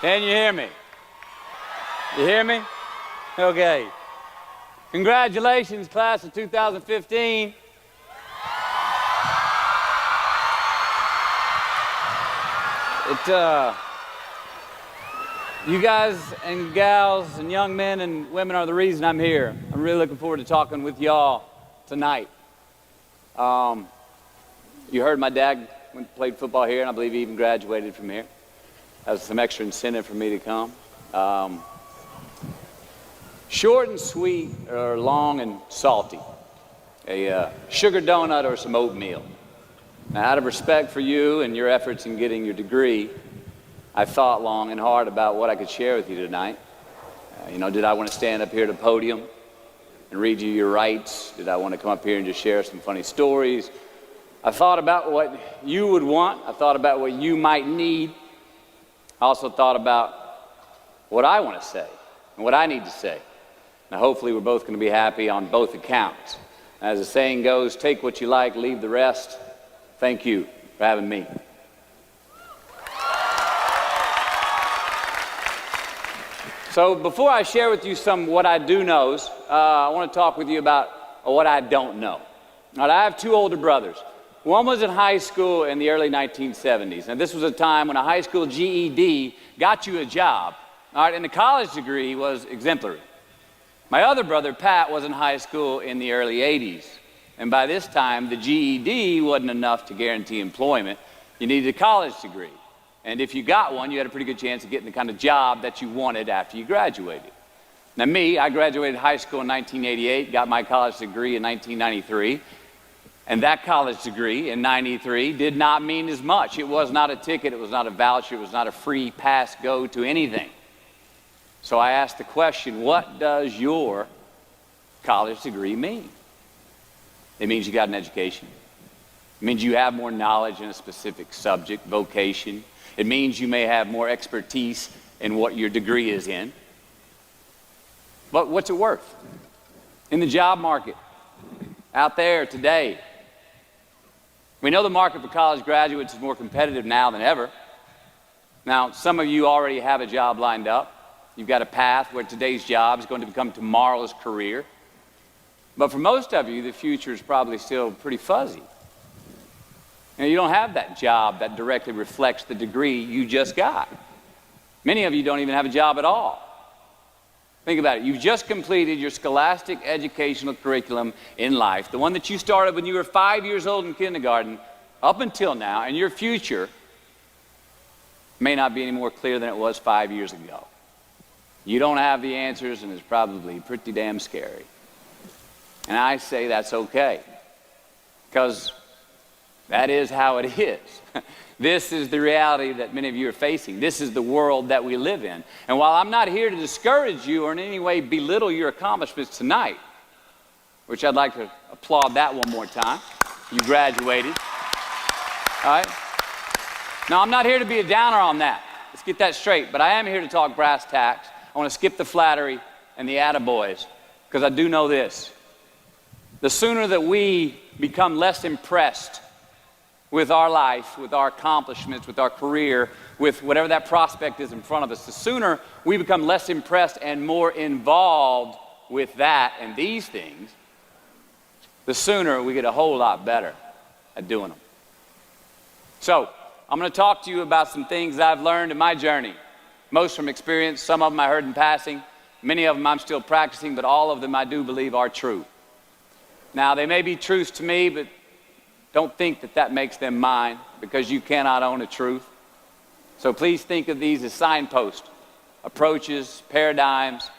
Can you hear me? You hear me? Okay. Congratulations, class of 2015. You guys and gals and young men and women are the reason I'm here. I'm really looking forward to talking with y'all tonight. You heard my dad played football here, and I believe he even graduated from here. That was some extra incentive for me to come. Short and sweet, or long and salty. A sugar donut or some oatmeal. Now, out of respect for you and your efforts in getting your degree, I thought long and hard about what I could share with you tonight. Did I want to stand up here at a podium and read you your rights? Did I want to come up here and just share some funny stories? I thought about what you would want. I thought about what you might need. I also thought about what I want to say and what I need to say. Now, hopefully, we're both going to be happy on both accounts. As the saying goes, take what you like, leave the rest. Thank you for having me. So before I share with you some what I do knows, I want to talk with you about what I don't know. Now, I have two older brothers. One was in high school in the early 1970s. Now, this was a time when a high school GED got you a job, all right, and the college degree was exemplary. My other brother, Pat, was in high school in the early 80s. And by this time, the GED wasn't enough to guarantee employment. You needed a college degree. And if you got one, you had a pretty good chance of getting the kind of job that you wanted after you graduated. Now me, I graduated high school in 1988, got my college degree in 1993. And that college degree in 93 did not mean as much. It was not a ticket, it was not a voucher, it was not a free pass go to anything. So I asked the question, what does your college degree mean? It means you got an education. It means you have more knowledge in a specific subject, vocation. It means you may have more expertise in what your degree is in. But what's it worth? In the job market, out there today, we know the market for college graduates is more competitive now than ever. Now, some of you already have a job lined up. You've got a path where today's job is going to become tomorrow's career. But for most of you, the future is probably still pretty fuzzy. You don't have that job that directly reflects the degree you just got. Many of you don't even have a job at all. Think about it. You've just completed your scholastic educational curriculum in life, the one that you started when you were 5 years old in kindergarten, up until now, and your future may not be any more clear than it was 5 years ago. You don't have the answers, and it's probably pretty damn scary. And I say that's okay, because that is how it is. This is the reality that many of you are facing. This is the world that we live in. And while I'm not here to discourage you or in any way belittle your accomplishments tonight, which I'd like to applaud that one more time. You graduated. All right? Now, I'm not here to be a downer on that. Let's get that straight. But I am here to talk brass tacks. I want to skip the flattery and the attaboys, because I do know this. The sooner that we become less impressed with our life, with our accomplishments, with our career, with whatever that prospect is in front of us, the sooner we become less impressed and more involved with that and these things, the sooner we get a whole lot better at doing them. So, I'm going to talk to you about some things that I've learned in my journey, most from experience, some of them I heard in passing, many of them I'm still practicing, but all of them I do believe are true. Now, they may be truths to me, but don't think that that makes them mine, because you cannot own a truth. So please think of these as signposts, approaches, paradigms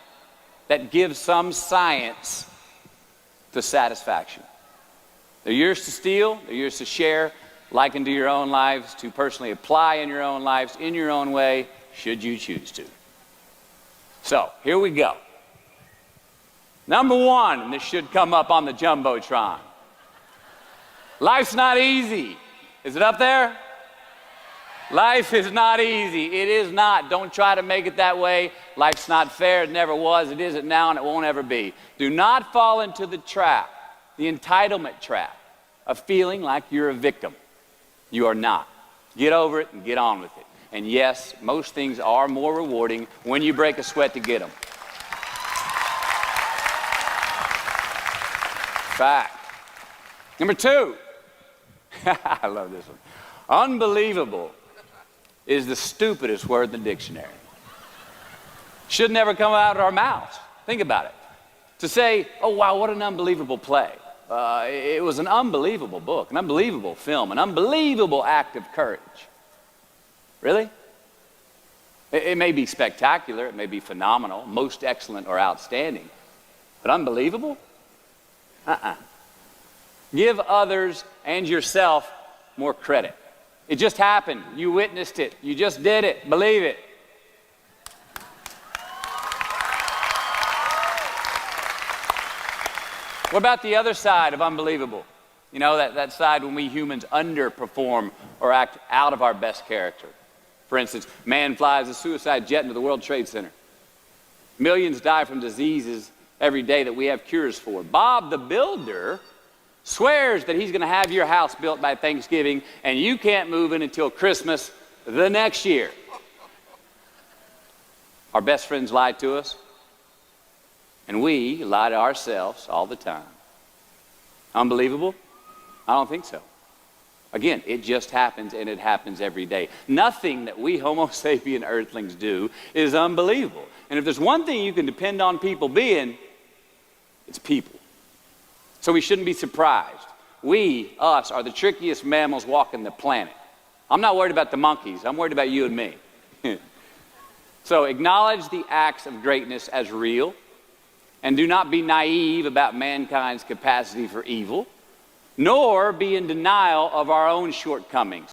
that give some science to satisfaction. They're yours to steal, they're yours to share, liken to your own lives, to personally apply in your own lives, in your own way, should you choose to. So, here we go. Number one, and this should come up on the Jumbotron. Life's not easy. Is it up there? Life is not easy. It is not. Don't try to make it that way. Life's not fair. It never was. It isn't now, and it won't ever be. Do not fall into the trap, the entitlement trap, of feeling like you're a victim. You are not. Get over it and get on with it. And yes, most things are more rewarding when you break a sweat to get them. Fact. Number 2. I love this one. Unbelievable is the stupidest word in the dictionary. Should never come out of our mouths. Think about it. To say, oh, wow, what an unbelievable play. It was an unbelievable book, an unbelievable film, an unbelievable act of courage. Really? It may be spectacular, it may be phenomenal, most excellent or outstanding, but unbelievable? Give others and yourself more credit. It just happened. You witnessed it. You just did it. Believe it. What about the other side of unbelievable? You know, that side when we humans underperform or act out of our best character. For instance, man flies a suicide jet into the World Trade Center. Millions die from diseases every day that we have cures for. Bob the Builder swears that he's going to have your house built by Thanksgiving, and you can't move in until Christmas the next year. Our best friends lie to us, and we lie to ourselves all the time. Unbelievable? I don't think so. Again, it just happens, and it happens every day. Nothing that we Homo sapien earthlings do is unbelievable. And if there's one thing you can depend on people being, it's people. So we shouldn't be surprised. We, us, are the trickiest mammals walking the planet. I'm not worried about the monkeys. I'm worried about you and me. So acknowledge the acts of greatness as real, and do not be naive about mankind's capacity for evil, nor be in denial of our own shortcomings.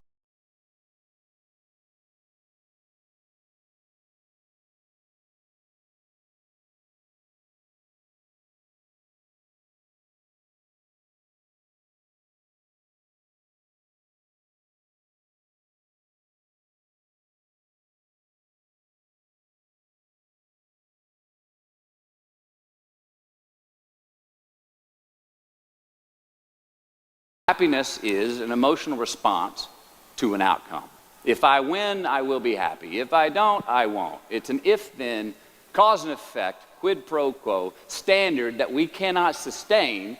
Happiness is an emotional response to an outcome. If I win, I will be happy. If I don't, I won't. It's an if-then, cause and effect, quid pro quo standard that we cannot sustain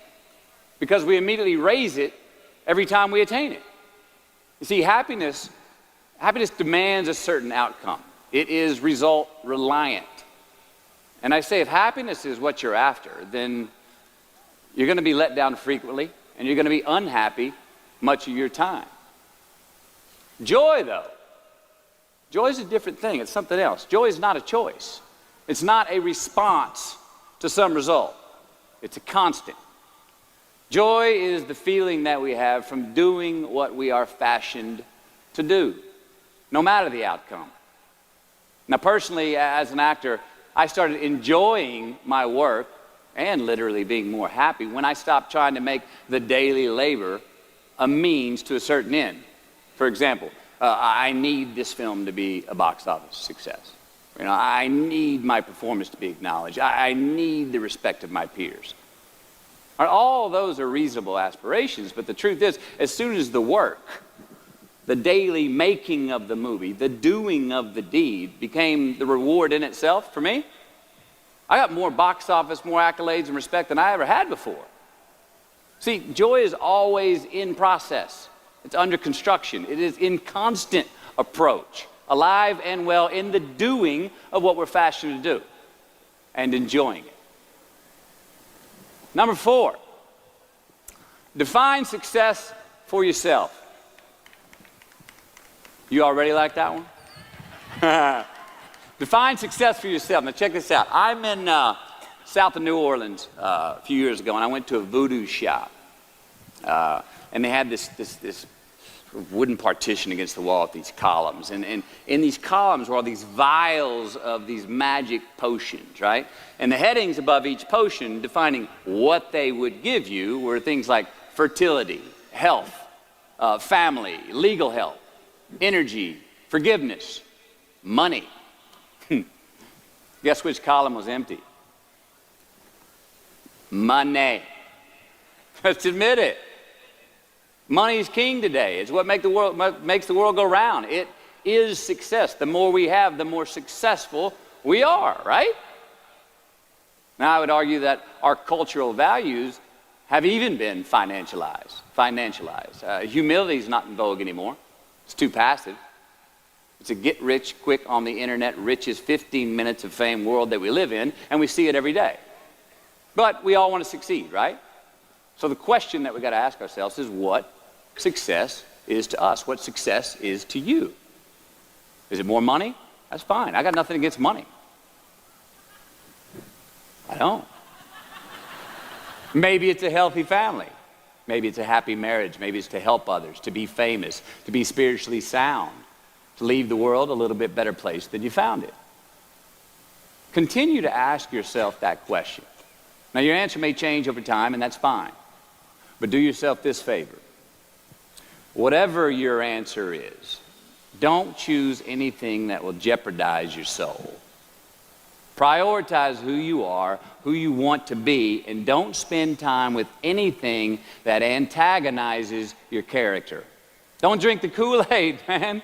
because we immediately raise it every time we attain it. You see, happiness demands a certain outcome. It is result reliant. And I say if happiness is what you're after, then you're going to be let down frequently, and you're going to be unhappy much of your time. Joy, though, joy is a different thing. It's something else. Joy is not a choice. It's not a response to some result. It's a constant. Joy is the feeling that we have from doing what we are fashioned to do, no matter the outcome. Now, personally, as an actor, I started enjoying my work and literally being more happy when I stopped trying to make the daily labor a means to a certain end. For example, I need this film to be a box office success. You know, I need my performance to be acknowledged. I need the respect of my peers. All those are reasonable aspirations, but the truth is, as soon as the work, the daily making of the movie, the doing of the deed became the reward in itself for me, I got more box office, more accolades and respect than I ever had before. See, joy is always in process. It's under construction. It is in constant approach, alive and well in the doing of what we're fashioned to do and enjoying it. Number 4, define success for yourself. You already like that one? Define success for yourself. Now check this out. I'm in south of New Orleans a few years ago, and I went to a voodoo shop. And they had this wooden partition against the wall with these columns. And in these columns were all these vials of these magic potions, right? And the headings above each potion defining what they would give you were things like fertility, health, family, legal help, energy, forgiveness, money. Guess which column was empty? Money. Let's admit it. Money is king today. It's what makes the world go round. It is success. The more we have, the more successful we are, right? Now, I would argue that our cultural values have even been financialized. Humility is not in vogue anymore. It's too passive. It's a get-rich-quick on the internet, richest 15 minutes of fame world that we live in, and we see it every day. But we all want to succeed, right? So the question that we got to ask ourselves is what success is to us, what success is to you. Is it more money? That's fine. I got nothing against money. I don't. Maybe it's a healthy family. Maybe it's a happy marriage. Maybe it's to help others, to be famous, to be spiritually sound, to leave the world a little bit better place than you found it. Continue to ask yourself that question. Now, your answer may change over time, and that's fine. But do yourself this favor. Whatever your answer is, don't choose anything that will jeopardize your soul. Prioritize who you are, who you want to be, and don't spend time with anything that antagonizes your character. Don't drink the Kool-Aid, man.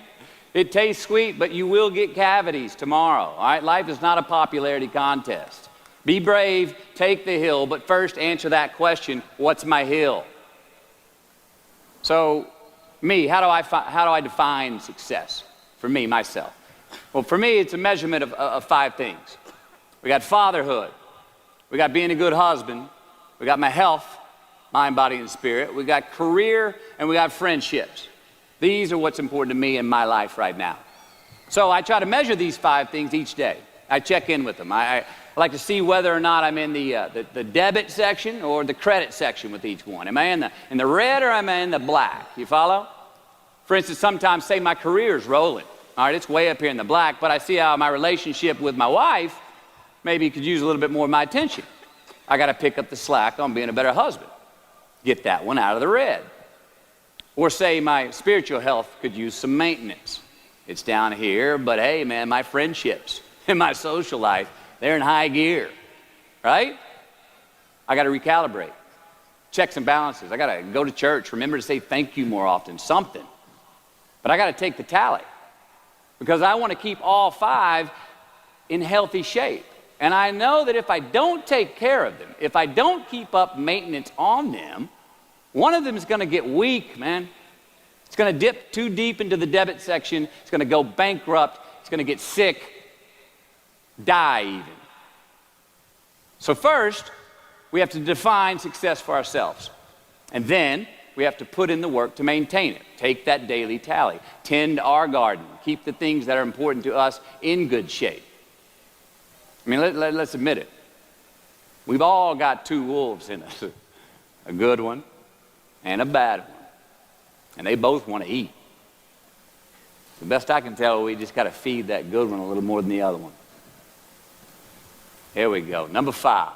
It tastes sweet, but you will get cavities tomorrow, all right? Life is not a popularity contest. Be brave, take the hill, but first answer that question, what's my hill? So, how do I define success? For me, myself. Well, for me, it's a measurement of 5 things. We got fatherhood. We got being a good husband. We got my health, mind, body, and spirit. We got career, and we got friendships. These are what's important to me in my life right now. So I try to measure these 5 things each day. I check in with them. I like to see whether or not I'm in the debit section or the credit section with each one. Am I in the red or am I in the black? You follow? For instance, sometimes say my career's rolling. All right, it's way up here in the black, but I see how my relationship with my wife maybe could use a little bit more of my attention. I got to pick up the slack on being a better husband. Get that one out of the red. Or say my spiritual health could use some maintenance. It's down here, but hey, man, my friendships and my social life, they're in high gear, right? I got to recalibrate. Checks and balances. I got to go to church. Remember to say thank you more often, something. But I got to take the tally because I want to keep all 5 in healthy shape. And I know that if I don't take care of them, if I don't keep up maintenance on them, one of them is going to get weak, man. It's going to dip too deep into the debit section. It's going to go bankrupt. It's going to get sick, die even. So first, we have to define success for ourselves. And then we have to put in the work to maintain it. Take that daily tally. Tend our garden. Keep the things that are important to us in good shape. I mean, let's admit it. We've all got 2 wolves in us. A good one and a bad one. And they both want to eat. The best I can tell, we just got to feed that good one a little more than the other one. Here we go. Number 5.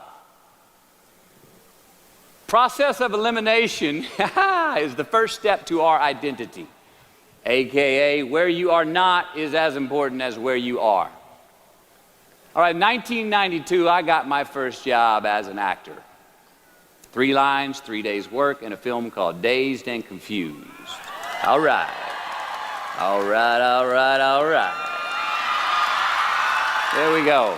Process of elimination is the first step to our identity. AKA, where you are not is as important as where you are. All right, 1992, I got my first job as an actor. 3 lines, 3 days work in a film called Dazed and Confused. All right. All right, all right, all right. There we go.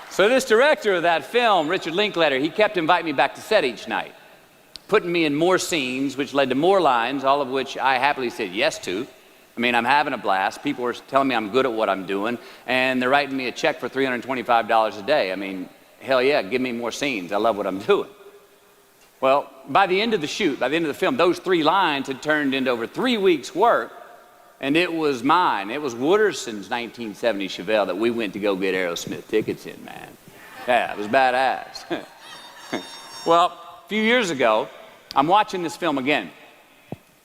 So this director of that film, Richard Linklater, he kept inviting me back to set each night, putting me in more scenes, which led to more lines, all of which I happily said yes to. I mean, I'm having a blast. People are telling me I'm good at what I'm doing, and they're writing me a check for $325 a day. I mean, hell yeah, give me more scenes. I love what I'm doing. Well, by the end of the shoot, by the end of the film, those 3 lines had turned into over 3 weeks' work, and it was mine. It was Wooderson's 1970 Chevelle that we went to go get Aerosmith tickets in, man. Yeah, it was badass. Well, a few years ago, I'm watching this film again,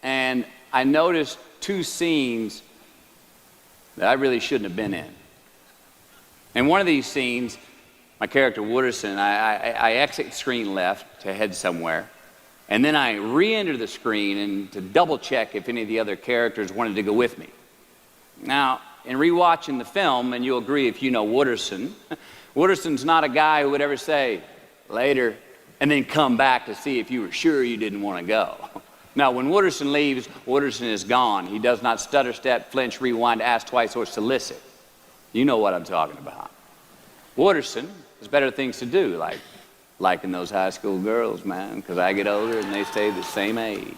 and I noticed 2 scenes that I really shouldn't have been in. In one of these scenes, my character Wooderson, I exit screen left to head somewhere, and then I re-enter the screen and to double check if any of the other characters wanted to go with me. Now, in rewatching the film, and you'll agree if you know Wooderson, Wooderson's not a guy who would ever say, later, and then come back to see if you were sure you didn't want to go. Now, when Wooderson leaves, Wooderson is gone. He does not stutter, step, flinch, rewind, ask twice, or solicit. You know what I'm talking about. Wooderson has better things to do, like liking those high school girls, man, because I get older and they stay the same age.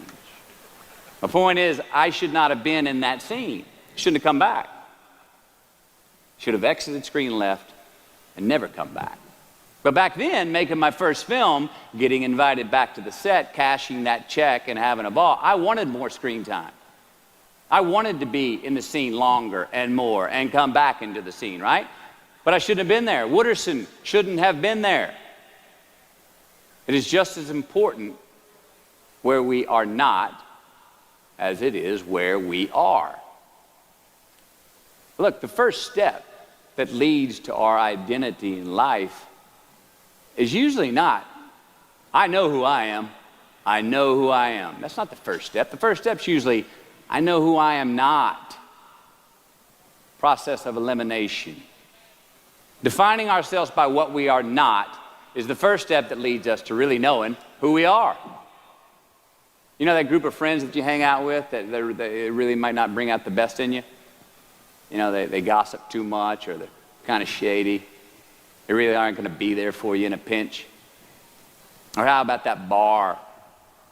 My point is, I should not have been in that scene. Shouldn't have come back. Should have exited screen left and never come back. But back then, making my first film, getting invited back to the set, cashing that check and having a ball, I wanted more screen time. I wanted to be in the scene longer and more and come back into the scene, right? But I shouldn't have been there. Wooderson shouldn't have been there. It is just as important where we are not as it is where we are. Look, the first step that leads to our identity in life is usually not, I know who I am. I know who I am. That's not the first step. The first step's usually, I know who I am not. Process of elimination. Defining ourselves by what we are not is the first step that leads us to really knowing who we are. You know that group of friends that you hang out with that they really might not bring out the best in you? You know, they gossip too much, or they're kind of shady. They really aren't going to be there for you in a pinch. Or how about that bar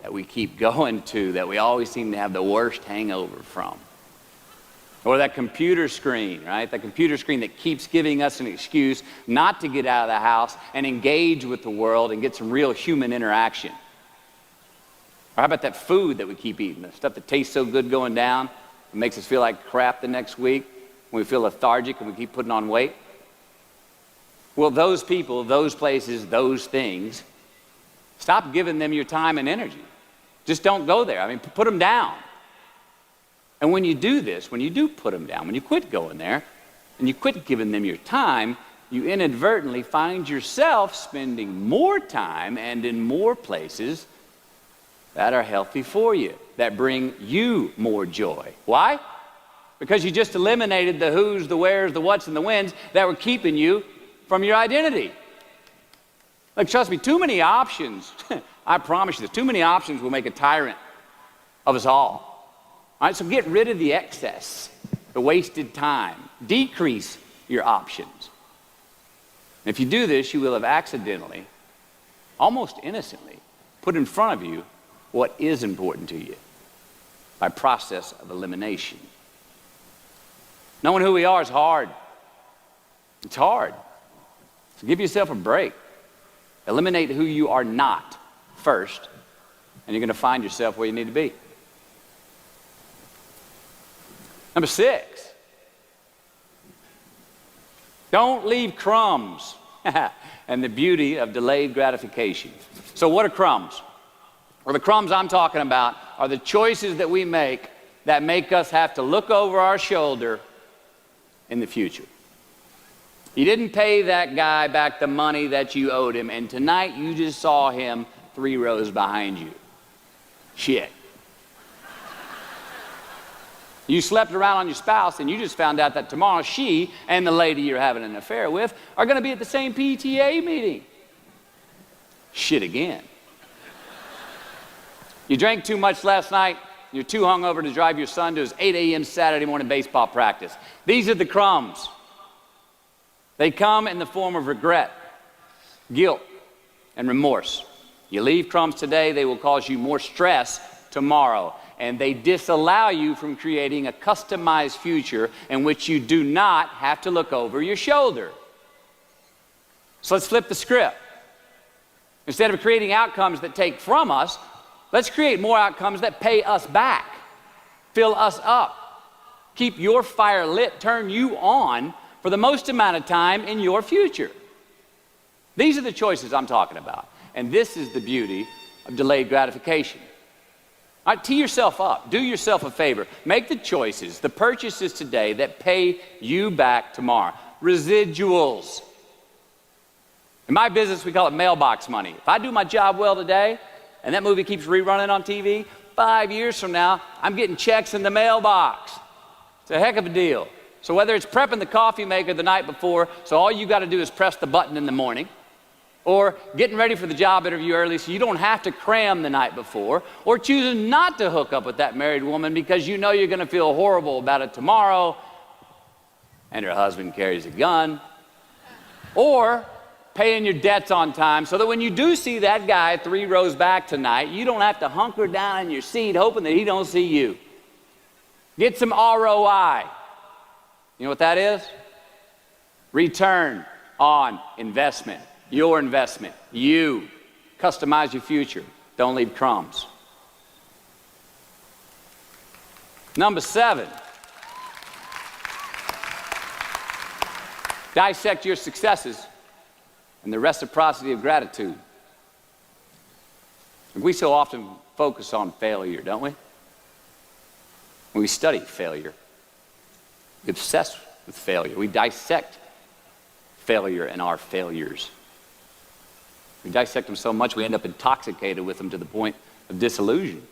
that we keep going to that we always seem to have the worst hangover from? Or that computer screen, right? That computer screen that keeps giving us an excuse not to get out of the house and engage with the world and get some real human interaction. Or how about that food that we keep eating, the stuff that tastes so good going down, it makes us feel like crap the next week, when we feel lethargic and we keep putting on weight? Well, those people, those places, those things, stop giving them your time and energy. Just don't go there. I mean, put them down. And when you do this, when you do put them down, when you quit going there, and you quit giving them your time, you inadvertently find yourself spending more time and in more places that are healthy for you, that bring you more joy. Why? Because you just eliminated the who's, the where's, the what's, and the when's that were keeping you from your identity. Like, trust me, too many options, I promise you this, too many options will make a tyrant of us all. All right, so get rid of the excess, the wasted time. Decrease your options. And if you do this, you will have accidentally, almost innocently, put in front of you what is important to you by process of elimination. Knowing who we are is hard. It's hard. So give yourself a break. Eliminate who you are not first, and you're going to find yourself where you need to be. Number 6, don't leave crumbs. And the beauty of delayed gratification. So what are crumbs? Well, the crumbs I'm talking about are the choices that we make that make us have to look over our shoulder in the future. You didn't pay that guy back the money that you owed him, and tonight you just saw him 3 rows behind you. Shit. You slept around on your spouse, and you just found out that tomorrow she and the lady you're having an affair with are going to be at the same PTA meeting. Shit again. You drank too much last night. You're too hungover to drive your son to his 8 a.m. Saturday morning baseball practice. These are the crumbs. They come in the form of regret, guilt, and remorse. You leave crumbs today, they will cause you more stress tomorrow. And they disallow you from creating a customized future in which you do not have to look over your shoulder. So let's flip the script. Instead of creating outcomes that take from us, let's create more outcomes that pay us back, fill us up, keep your fire lit, turn you on for the most amount of time in your future. These are the choices I'm talking about. And this is the beauty of delayed gratification. All right, tee yourself up. Do yourself a favor. Make the choices, the purchases today that pay you back tomorrow. Residuals. In my business, we call it mailbox money. If I do my job well today, and that movie keeps rerunning on TV, 5 years from now, I'm getting checks in the mailbox. It's a heck of a deal. So whether it's prepping the coffee maker the night before, so all you got to do is press the button in the morning, or getting ready for the job interview early so you don't have to cram the night before, or choosing not to hook up with that married woman because you know you're going to feel horrible about it tomorrow and her husband carries a gun, or paying your debts on time so that when you do see that guy 3 rows back tonight, you don't have to hunker down in your seat hoping that he don't see you. Get some ROI. You know what that is? Return on investment. Your investment. You. Customize your future. Don't leave crumbs. Number 7. Dissect your successes and the reciprocity of gratitude. We so often focus on failure, don't we? When we study failure, we obsess with failure. We dissect failure and our failures. We dissect them so much we end up intoxicated with them to the point of disillusion.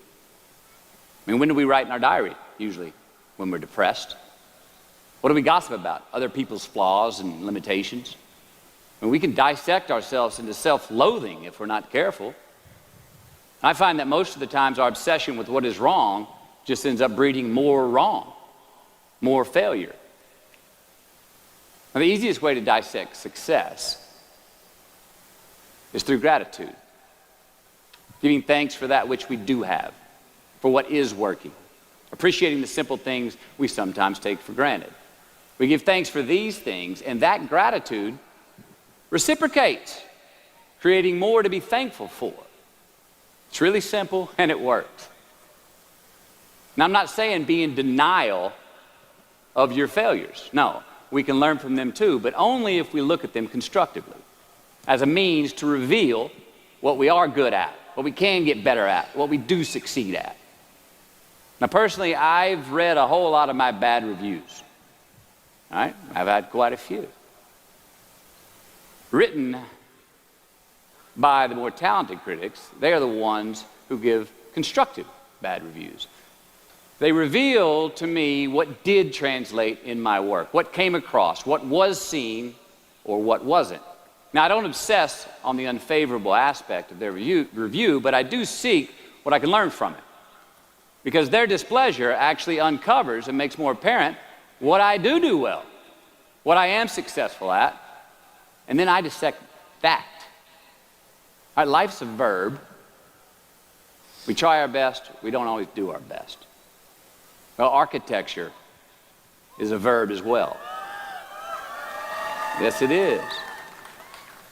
I mean, when do we write in our diary? Usually when we're depressed. What do we gossip about? Other people's flaws and limitations. I mean, we can dissect ourselves into self-loathing if we're not careful. I find that most of the times our obsession with what is wrong just ends up breeding more wrong, more failure. Now, the easiest way to dissect success is through gratitude. Giving thanks for that which we do have, for what is working. Appreciating the simple things we sometimes take for granted. We give thanks for these things, and that gratitude reciprocates, creating more to be thankful for. It's really simple, and it works. Now, I'm not saying be in denial of your failures. No, we can learn from them too, but only if we look at them constructively, as a means to reveal what we are good at, what we can get better at, what we do succeed at. Now, personally, I've read a whole lot of my bad reviews. All right? I've had quite a few. Written by the more talented critics, they are the ones who give constructive bad reviews. They reveal to me what did translate in my work, what came across, what was seen, or what wasn't. Now, I don't obsess on the unfavorable aspect of their review, but I do seek what I can learn from it. Because their displeasure actually uncovers and makes more apparent what I do well, what I am successful at, and then I dissect that. All right, life's a verb. We try our best, we don't always do our best. Well, architecture is a verb as well. Yes, it is.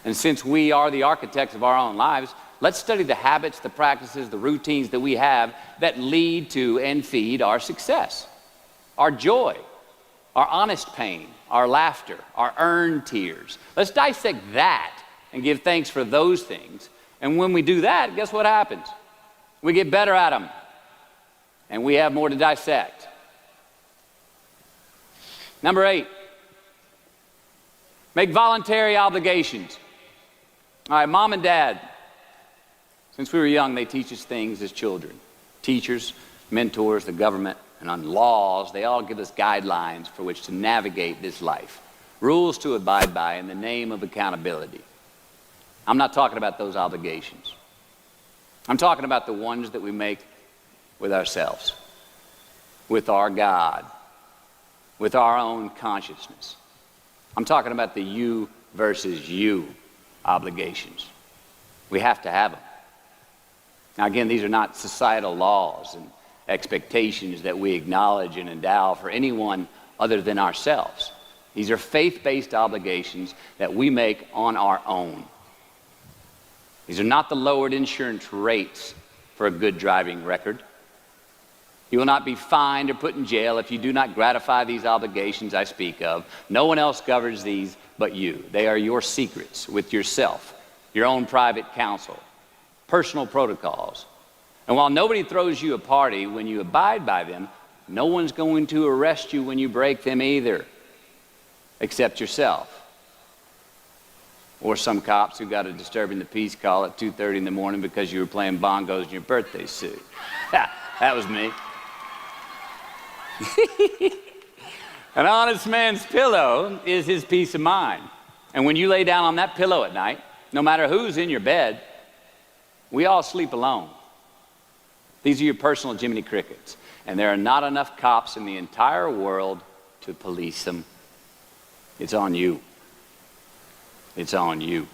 And since we are the architects of our own lives, let's study the habits, the practices, the routines that we have that lead to and feed our success, our joy, our honest pain, our laughter, our earned tears. Let's dissect that and give thanks for those things. And when we do that, guess what happens? We get better at them, and we have more to dissect. Number 8, make voluntary obligations. All right, mom and dad, since we were young, they teach us things as children. Teachers, mentors, the government, and on laws, they all give us guidelines for which to navigate this life. Rules to abide by in the name of accountability. I'm not talking about those obligations. I'm talking about the ones that we make with ourselves, with our God, with our own consciousness. I'm talking about the you versus you obligations. We have to have them. Now again, these are not societal laws and expectations that we acknowledge and endow for anyone other than ourselves. These are faith-based obligations that we make on our own. These are not the lowered insurance rates for a good driving record. You will not be fined or put in jail if you do not gratify these obligations I speak of. No one else governs these but you. They are your secrets with yourself, your own private counsel, personal protocols. And while nobody throws you a party when you abide by them, no one's going to arrest you when you break them either, except yourself. Or some cops who got a disturbing the peace call at 2:30 in the morning because you were playing bongos in your birthday suit. That was me. An honest man's pillow is his peace of mind. And when you lay down on that pillow at night, no matter who's in your bed, we all sleep alone. These are your personal Jiminy Crickets. And there are not enough cops in the entire world to police them. It's on you. It's on you.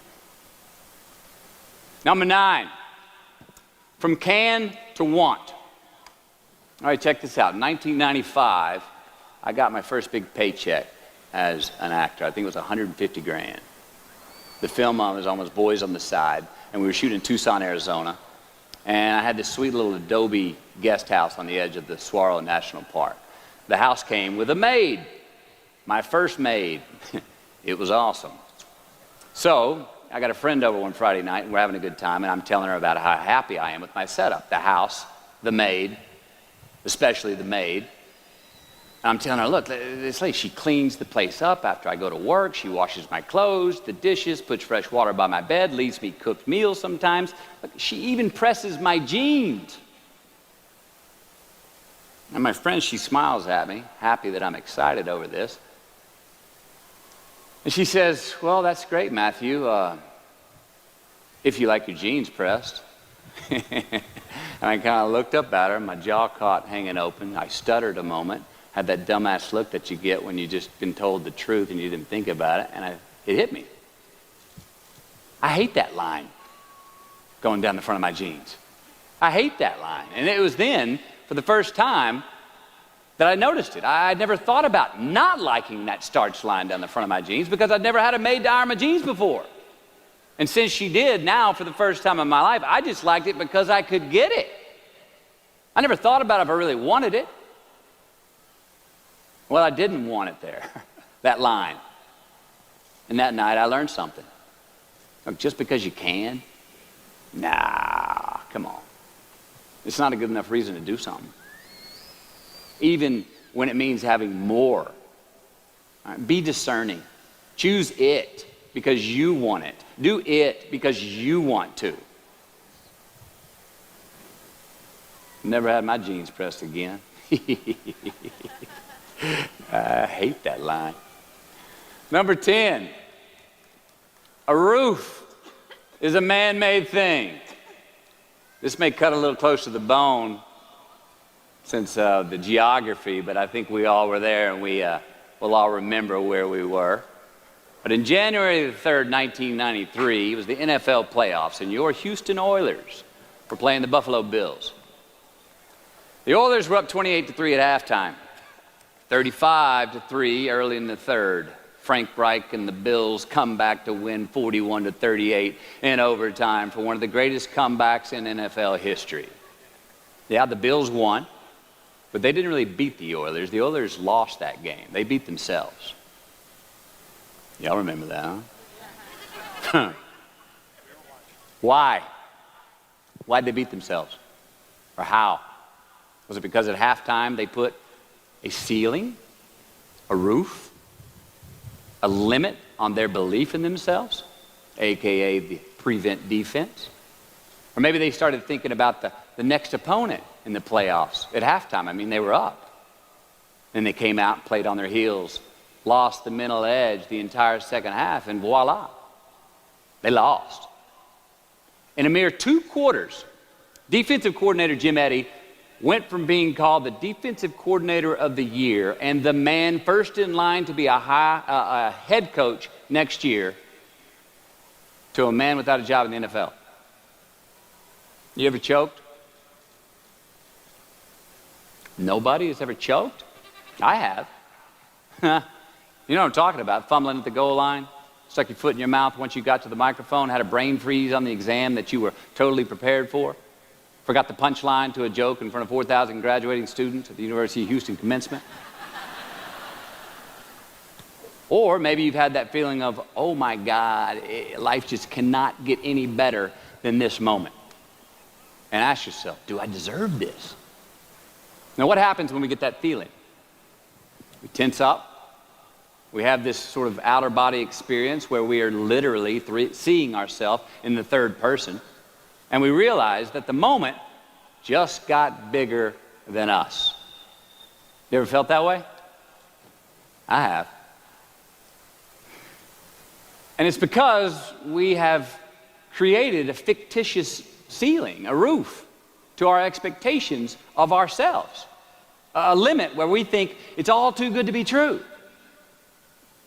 Number 9, from can to want. All right, check this out. In 1995, I got my first big paycheck as an actor. I think it was 150 grand. The film was almost Boys on the Side, and we were shooting in Tucson, Arizona. And I had this sweet little adobe guest house on the edge of the Saguaro National Park. The house came with a maid, my first maid. It was awesome. So I got a friend over one Friday night, and we're having a good time, and I'm telling her about how happy I am with my setup. The house, the maid, especially the maid. And I'm telling her, look, this lady, she cleans the place up after I go to work. She washes my clothes, the dishes, puts fresh water by my bed, leaves me cooked meals sometimes. Look, she even presses my jeans. And my friend, she smiles at me, happy that I'm excited over this. And she says, well, that's great, Matthew, if you like your jeans pressed. And I kind of looked up at her, my jaw caught hanging open. I stuttered a moment. Had that dumbass look that you get when you've just been told the truth and you didn't think about it, and it hit me. I hate that line going down the front of my jeans. I hate that line. And it was then, for the first time, that I noticed it. I'd never thought about not liking that starch line down the front of my jeans because I'd never had a maid to iron my jeans before. And since she did, now, for the first time in my life, I just liked it because I could get it. I never thought about it if I really wanted it. Well, I didn't want it there, that line. And that night I learned something. Look, just because you can, nah, come on. It's not a good enough reason to do something. Even when it means having more. All right, be discerning. Choose it because you want it. Do it because you want to. Never had my jeans pressed again. I hate that line. Number 10, a roof is a man-made thing. This may cut a little close to the bone since the geography, but I think we all were there and we'll all remember where we were. But in January the 3rd, 1993, it was the NFL playoffs, and your Houston Oilers were playing the Buffalo Bills. The Oilers were up 28-3 at halftime. 35-3 early in the third. Frank Reich and the Bills come back to win 41-38 in overtime for one of the greatest comebacks in NFL history. Yeah, the Bills won, but they didn't really beat the Oilers. The Oilers lost that game. They beat themselves. Y'all remember that, huh? Why? Why'd they beat themselves? Or how? Was it because at halftime they put a ceiling, a roof, a limit on their belief in themselves, aka the prevent defense? Or maybe they started thinking about the next opponent in the playoffs at halftime. I mean, they were up. Then they came out and played on their heels, lost the mental edge the entire second half, and voila, they lost. In a mere 2 quarters, defensive coordinator Jim Eddy went from being called the defensive coordinator of the year and the man first in line to be a head coach next year to a man without a job in the NFL. You ever choked? Nobody has ever choked? I have. You know what I'm talking about, fumbling at the goal line, stuck your foot in your mouth once you got to the microphone, had a brain freeze on the exam that you were totally prepared for. Forgot the punchline to a joke in front of 4,000 graduating students at the University of Houston commencement. Or maybe you've had that feeling of, oh my God, life just cannot get any better than this moment. And ask yourself, do I deserve this? Now what happens when we get that feeling? We tense up. We have this sort of outer body experience where we are literally seeing ourselves in the third person. And we realize that the moment just got bigger than us. You ever felt that way? I have. And it's because we have created a fictitious ceiling, a roof, to our expectations of ourselves. A limit where we think it's all too good to be true.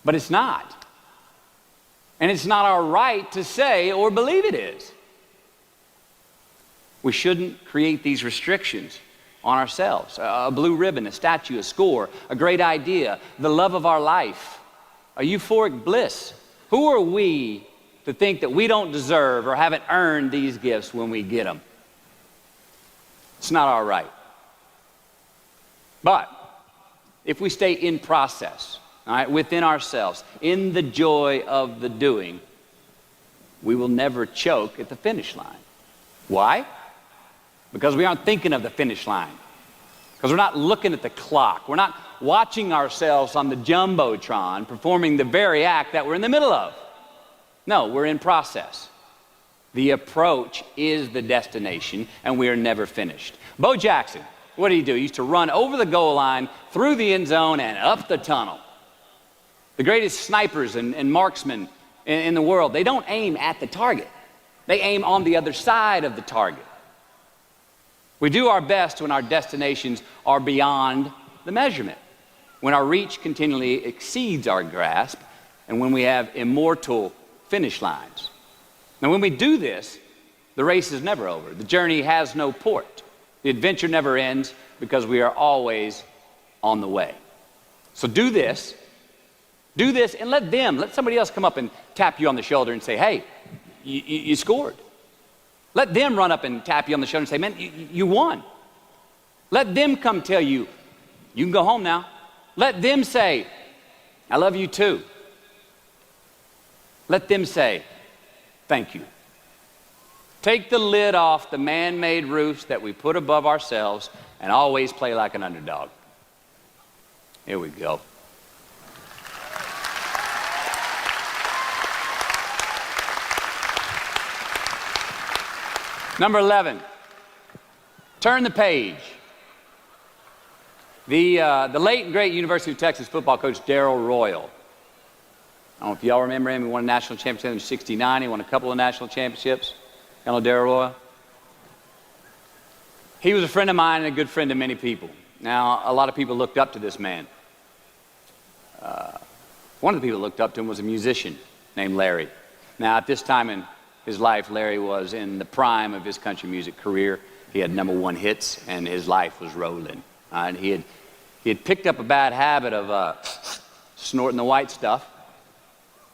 But it's not. And it's not our right to say or believe it is. We shouldn't create these restrictions on ourselves. A blue ribbon, a statue, a score, a great idea, the love of our life, a euphoric bliss. Who are we to think that we don't deserve or haven't earned these gifts when we get them? It's not our right. But if we stay in process, all right, within ourselves, in the joy of the doing, we will never choke at the finish line. Why? Because we aren't thinking of the finish line. Because we're not looking at the clock. We're not watching ourselves on the Jumbotron performing the very act that we're in the middle of. No, we're in process. The approach is the destination, and we are never finished. Bo Jackson, what did he do? He used to run over the goal line, through the end zone, and up the tunnel. The greatest snipers and marksmen in the world, they don't aim at the target. They aim on the other side of the target. We do our best when our destinations are beyond the measurement, when our reach continually exceeds our grasp, and when we have immortal finish lines. Now, when we do this, the race is never over. The journey has no port. The adventure never ends because we are always on the way. So do this, and let somebody else come up and tap you on the shoulder and say, hey, you scored. Let them run up and tap you on the shoulder and say, man, you won. Let them come tell you, you can go home now. Let them say, I love you too. Let them say, thank you. Take the lid off the man-made roofs that we put above ourselves and always play like an underdog. Here we go. Number 11, turn the page. The late and great University of Texas football coach Darrell Royal. I don't know if y'all remember him. He won a national championship in '69. He won a couple of national championships. You know Darrell Royal? He was a friend of mine and a good friend of many people. Now, a lot of people looked up to this man. One of the people that looked up to him was a musician named Larry. Now, at this time in his life, Larry was in the prime of his country music career. He had #1 hits, and his life was rolling. And he had picked up a bad habit of snorting the white stuff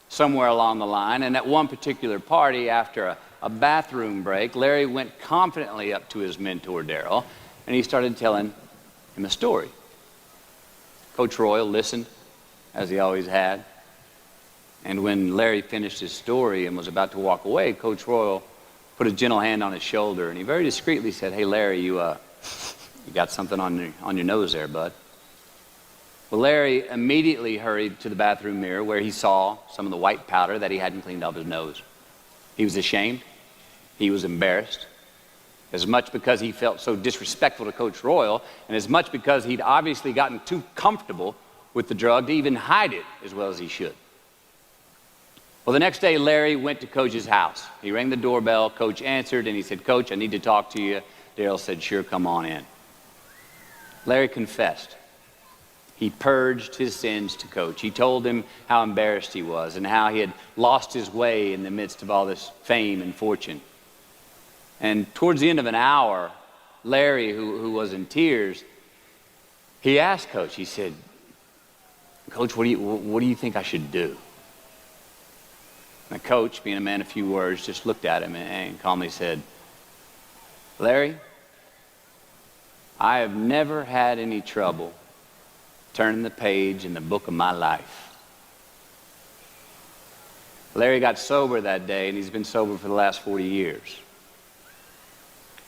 somewhere along the line. And at one particular party, after a bathroom break, Larry went confidently up to his mentor, Darrell, and he started telling him a story. Coach Royal listened, as he always had. And when Larry finished his story and was about to walk away, Coach Royal put a gentle hand on his shoulder, and he very discreetly said, hey, Larry, you got something on your nose there, bud. Well, Larry immediately hurried to the bathroom mirror where he saw some of the white powder that he hadn't cleaned off his nose. He was ashamed. He was embarrassed, as much because he felt so disrespectful to Coach Royal, and as much because he'd obviously gotten too comfortable with the drug to even hide it as well as he should. Well, the next day, Larry went to Coach's house. He rang the doorbell. Coach answered, and he said, Coach, I need to talk to you. Darrell said, sure, come on in. Larry confessed. He purged his sins to Coach. He told him how embarrassed he was and how he had lost his way in the midst of all this fame and fortune. And towards the end of an hour, Larry, who was in tears, he asked Coach, he said, Coach, what do you think I should do? And the coach, being a man of few words, just looked at him and calmly said, Larry, I have never had any trouble turning the page in the book of my life. Larry got sober that day, and he's been sober for the last 40 years.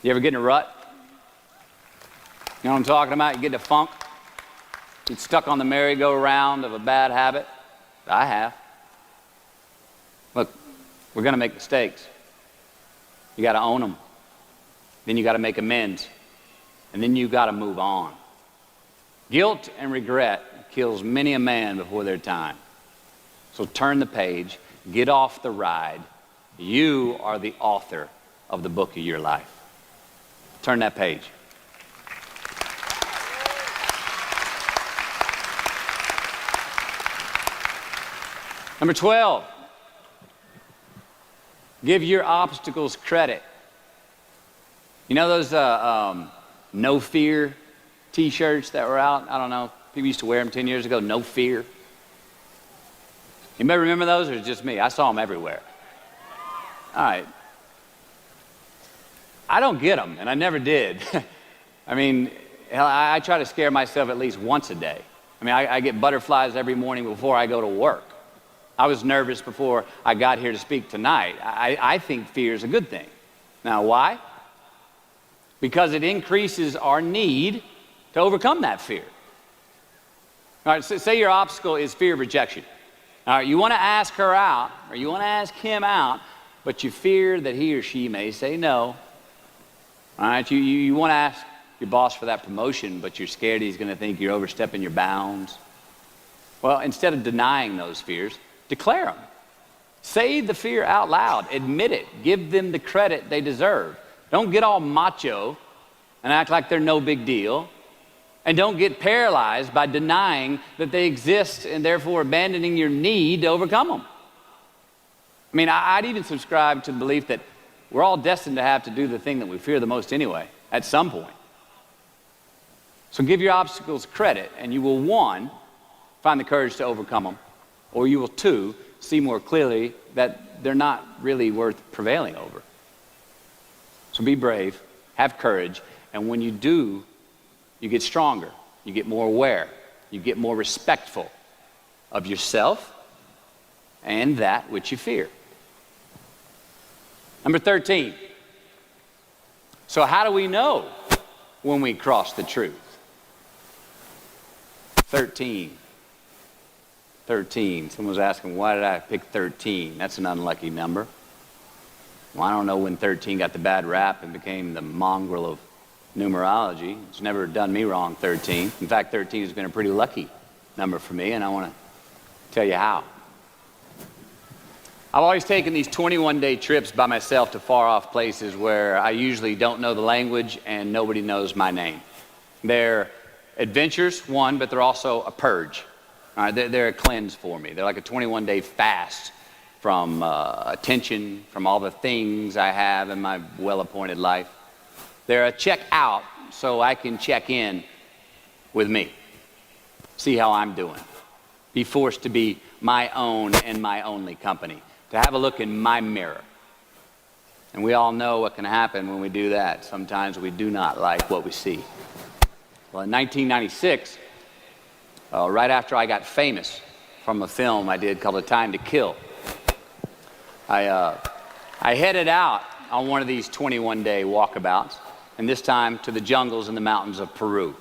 You ever get in a rut? You know what I'm talking about? You get in a funk? Get stuck on the merry-go-round of a bad habit? I have. Look, we're going to make mistakes. You got to own them. Then you got to make amends. And then you got to move on. Guilt and regret kills many a man before their time. So turn the page, get off the ride, You are the author of the book of your life. Turn that page. Number 12, give your obstacles credit. You know those no fear t-shirts that were out? I don't know. People used to wear them 10 years ago, no fear. Anybody remember those, or is it just me? I saw them everywhere. All right. I don't get them, and I never did. I mean, hell, I try to scare myself at least once a day. I mean, I get butterflies every morning before I go to work. I was nervous before I got here to speak tonight. I think fear is a good thing. Now, why? Because it increases our need to overcome that fear. All right, so say your obstacle is fear of rejection. All right, you want to ask her out, or you want to ask him out, but you fear that he or she may say no. All right, you want to ask your boss for that promotion, but you're scared he's going to think you're overstepping your bounds. Well, instead of denying those fears, declare them. Say the fear out loud. Admit it. Give them the credit they deserve. Don't get all macho and act like they're no big deal. And don't get paralyzed by denying that they exist and therefore abandoning your need to overcome them. I mean, I'd even subscribe to the belief that we're all destined to have to do the thing that we fear the most anyway, at some point. So give your obstacles credit, and you will, 1, find the courage to overcome them, or you will, 2, see more clearly that they're not really worth prevailing over. So be brave, have courage, and when you do, you get stronger, you get more aware, you get more respectful of yourself and that which you fear. Number 13. So how do we know when we cross the truth? 13. Someone was asking, why did I pick 13? That's an unlucky number. Well, I don't know when 13 got the bad rap and became the mongrel of numerology. It's never done me wrong, 13. In fact, 13 has been a pretty lucky number for me, and I want to tell you how. I've always taken these 21-day trips by myself to far-off places where I usually don't know the language and nobody knows my name. They're adventures, one, but they're also a purge. All right, they're a cleanse for me. They're like a 21-day fast from attention, from all the things I have in my well-appointed life. They're a check out so I can check in with me, see how I'm doing, be forced to be my own and my only company, to have a look in my mirror. And we all know what can happen when we do that. Sometimes we do not like what we see. Well, in 1996, right after I got famous from a film I did called A Time to Kill, I headed out on one of these 21-day walkabouts, and this time to the jungles and the mountains of Peru.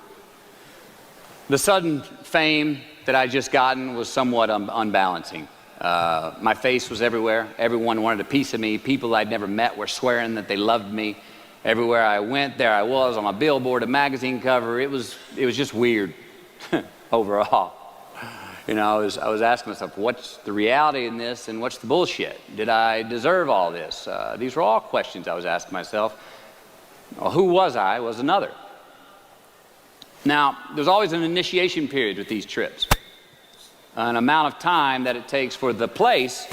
The sudden fame that I'd just gotten was somewhat unbalancing. My face was everywhere. Everyone wanted a piece of me. People I'd never met were swearing that they loved me. Everywhere I went, there I was on a billboard, a magazine cover. It was just weird overall. You know, I was asking myself, what's the reality in this and what's the bullshit? Did I deserve all this? These were all questions I was asking myself. Well, who was I was another. Now, there's always an initiation period with these trips. An amount of time that it takes for the place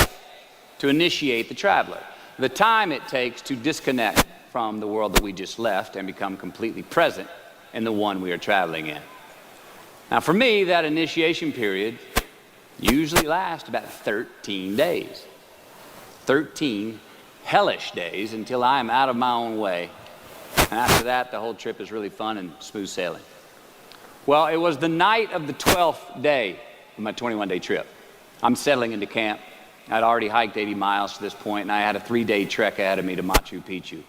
to initiate the traveler. The time it takes to disconnect from the world that we just left and become completely present in the one we are traveling in. Now for me, that initiation period usually lasts about 13 days. 13 hellish days until I am out of my own way. And after that, the whole trip is really fun and smooth sailing. Well, it was the night of the 12th day of my 21-day trip. I'm settling into camp. I'd already hiked 80 miles to this point, and I had a 3-day trek ahead of me to Machu Picchu.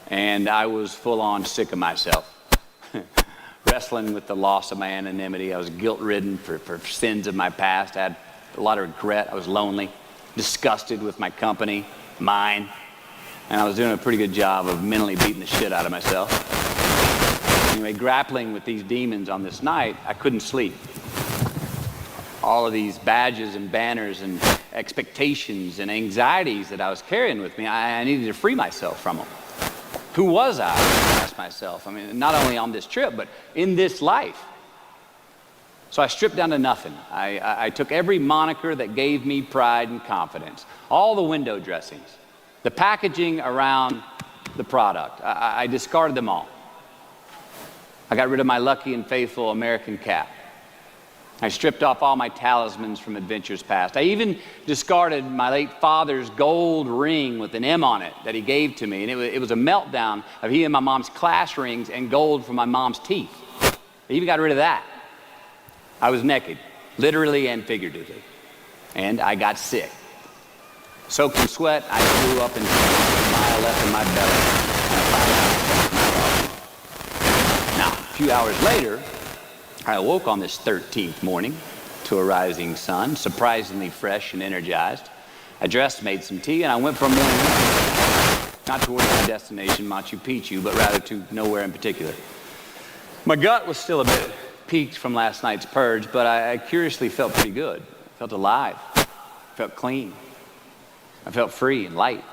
And I was full on sick of myself. Wrestling with the loss of my anonymity. I was guilt-ridden for sins of my past. I had a lot of regret. I was lonely, disgusted with my company, mine. And I was doing a pretty good job of mentally beating the shit out of myself. Anyway, grappling with these demons on this night, I couldn't sleep. all of these badges and banners and expectations and anxieties that I was carrying with me. I needed to free myself from them. Who was I asked myself? I mean, not only on this trip, but in this life. So I stripped down to nothing. I took every moniker that gave me pride and confidence, all the window dressings, the packaging around the product. I discarded them all. I got rid of my lucky and faithful American cap. I stripped off all my talismans from adventures past. I even discarded my late father's gold ring with an M on it that he gave to me. And it was a meltdown of he and my mom's class rings and gold from my mom's teeth. I even got rid of that. I was naked, literally and figuratively. And I got sick. Soaked in sweat, I threw up and a mile left in my belly. Now, a few hours later, I awoke on this 13th morning to a rising sun, surprisingly fresh and energized. I dressed, made some tea, and I went for a morning walk. Not towards my destination, Machu Picchu, but rather to nowhere in particular. My gut was still a bit peaked from last night's purge, but I curiously felt pretty good. I felt alive. I felt clean. I felt free and light.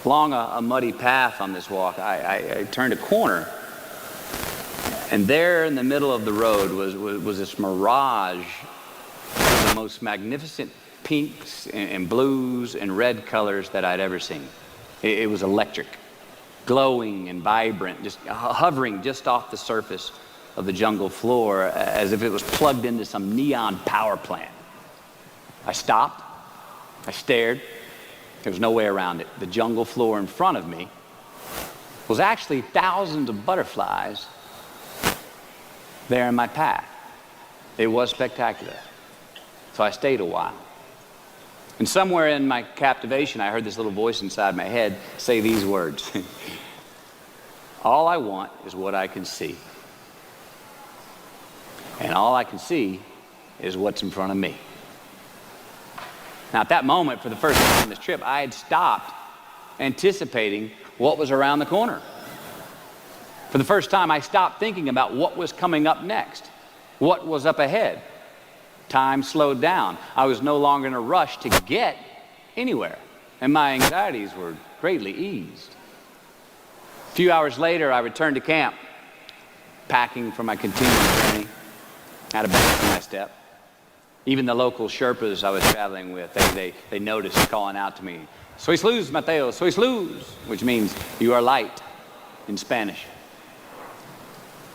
Along a muddy path on this walk, I turned a corner. And there in the middle of the road was this mirage of the most magnificent pinks and blues and red colors that I'd ever seen. It was electric, glowing and vibrant, just hovering just off the surface of the jungle floor as if it was plugged into some neon power plant. I stopped. I stared. There was no way around it. The jungle floor in front of me was actually thousands of butterflies there in my path. It was spectacular. So I stayed a while. And somewhere in my captivation, I heard this little voice inside my head say these words. All I want is what I can see. And all I can see is what's in front of me. Now, at that moment, for the first time on this trip, I had stopped anticipating what was around the corner. For the first time, I stopped thinking about what was coming up next, what was up ahead. Time slowed down. I was no longer in a rush to get anywhere, and my anxieties were greatly eased. A few hours later, I returned to camp, packing for my continuing journey. I had a bang in my step. Even the local Sherpas I was traveling with, they noticed calling out to me, "Sois luz, Mateo, sois luz," which means you are light in Spanish.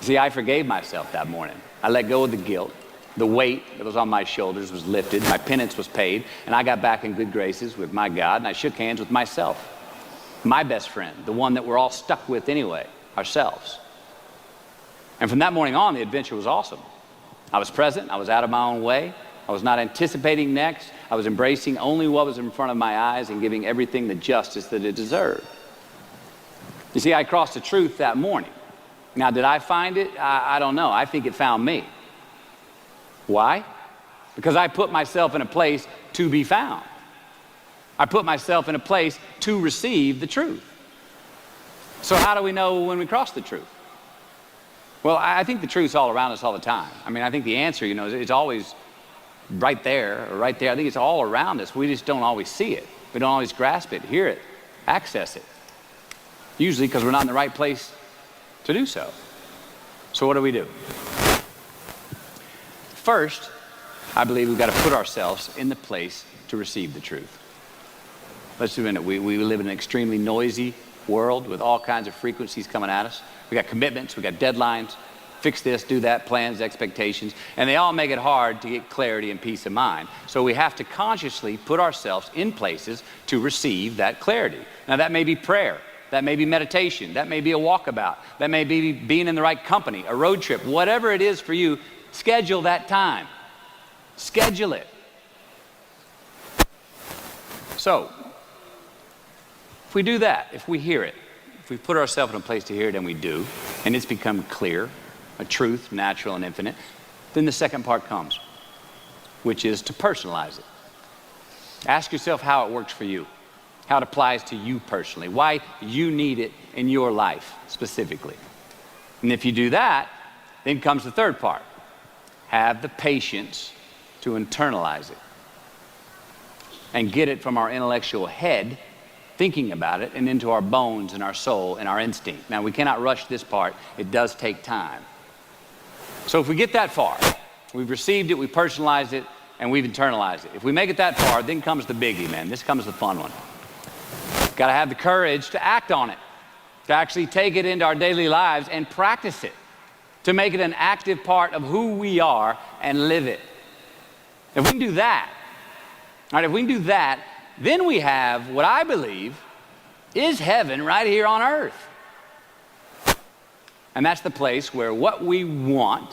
See, I forgave myself that morning. I let go of the guilt. The weight that was on my shoulders was lifted. My penance was paid, and I got back in good graces with my God, and I shook hands with myself, my best friend, the one that we're all stuck with anyway, ourselves. And from that morning on, the adventure was awesome. I was present. I was out of my own way. I was not anticipating next. I was embracing only what was in front of my eyes and giving everything the justice that it deserved. You see, I crossed the truth that morning. Now, did I find it? I don't know. I think it found me. Why? Because I put myself in a place to be found. I put myself in a place to receive the truth. So how do we know when we cross the truth? Well, I think the truth's all around us all the time. I mean, I think the answer, it's always right there or right there. I think it's all around us. We just don't always see it. We don't always grasp it, hear it, access it. Usually because we're not in the right place to do so. So what do? First, I believe we've got to put ourselves in the place to receive the truth. Let's do it. We live in an extremely noisy world with all kinds of frequencies coming at us. We got commitments, we got deadlines, fix this, do that, plans, expectations, and they all make it hard to get clarity and peace of mind. So we have to consciously put ourselves in places to receive that clarity. Now that may be prayer, that may be meditation, that may be a walkabout, that may be being in the right company, a road trip, whatever it is for you, schedule that time. Schedule it. So, if we do that, if we hear it, if we put ourselves in a place to hear it, and we do, and it's become clear, a truth, natural and infinite, then the second part comes, which is to personalize it. Ask yourself how it works for you, how it applies to you personally, why you need it in your life specifically. And if you do that, then comes the third part. have the patience to internalize it and get it from our intellectual head, thinking about it, and into our bones and our soul and our instinct. Now, we cannot rush this part. It does take time. So if we get that far, we've received it, we personalized it, and we've internalized it. If we make it that far, then comes the biggie, man. This comes the fun one. Got to have the courage to act on it, to actually take it into our daily lives and practice it, to make it an active part of who we are and live it. If we can do that, all right, if we can do that, then we have what I believe is heaven right here on earth. And that's the place where what we want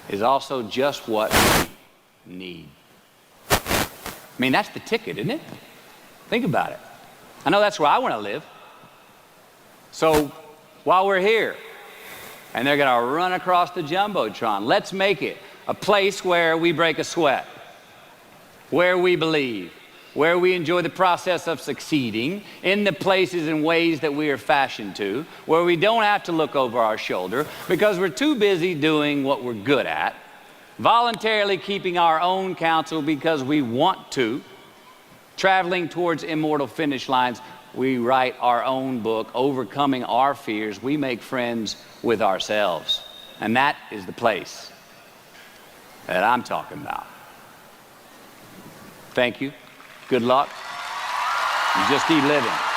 is also just what we need. I mean, that's the ticket, isn't it? Think about it. I know that's where I want to live. So while we're here, and they're going to run across the Jumbotron, let's make it a place where we break a sweat, where we believe, where we enjoy the process of succeeding in the places and ways that we are fashioned to, where we don't have to look over our shoulder because we're too busy doing what we're good at, voluntarily keeping our own counsel because we want to, traveling towards immortal finish lines. We write our own book, overcoming our fears. We make friends with ourselves. And that is the place that I'm talking about. Thank you. Good luck. And just keep living.